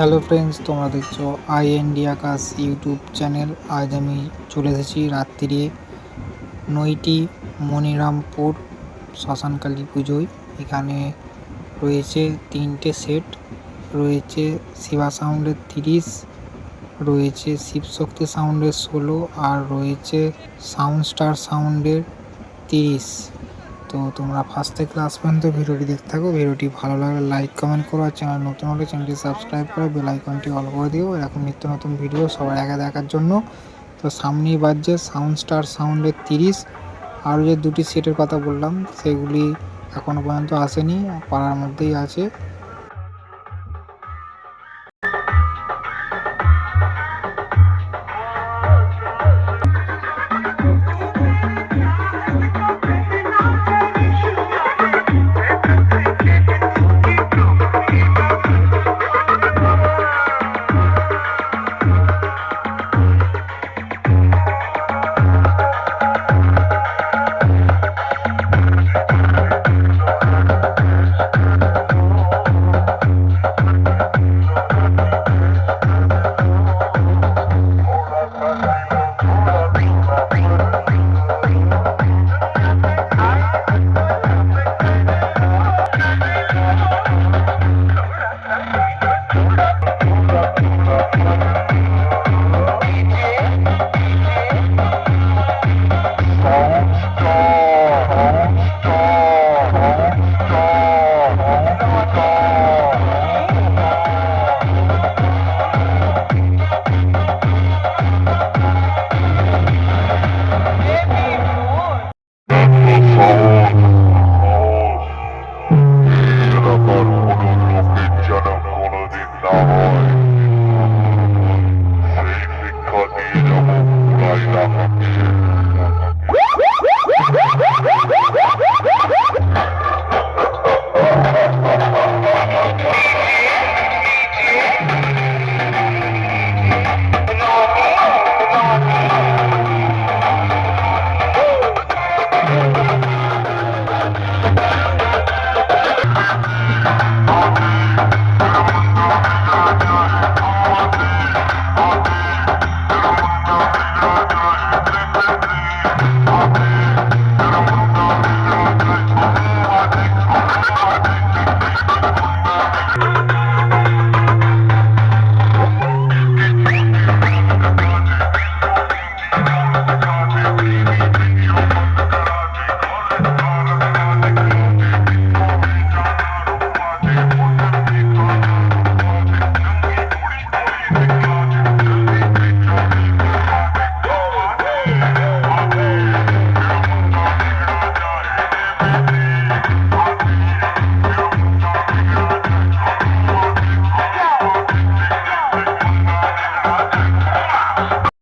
Hello friends, তোমরা দেখছো IND আকাশ YouTube channel. আজ আমি চলে এসেছি রাত্রিরে নৈটি মনিরামপুর শ্মশানকালী পুজোয়। এখানে রয়েছে 3টে সেট, রয়েছে শিবা সাউন্ডের 30, রয়েছে শিবশক্তি সাউন্ডের 16 আর রয়েছে সাউন্ড স্টার সাউন্ডের 30। তো তোমরা ফার্স্ট থেকে লাস্ট পর্যন্ত ভিডিওটি দেখতে থাকো। ভিডিওটি ভালো লাগলে লাইক কমেন্ট করো, আর চ্যানেল নতুন হলে চ্যানেলটি সাবস্ক্রাইব করে বেল আইকনটি অল করে দিও এরকম নিত্য নতুন ভিডিও সবার আগে দেখার জন্য। তো সামনেই বাজছে সাউন্ড স্টার সাউন্ডের 30। আরও যে দুটি সেটের কথা বললাম সেগুলি এখনও পর্যন্ত আসেনি, পাড়ার মধ্যেই আছে।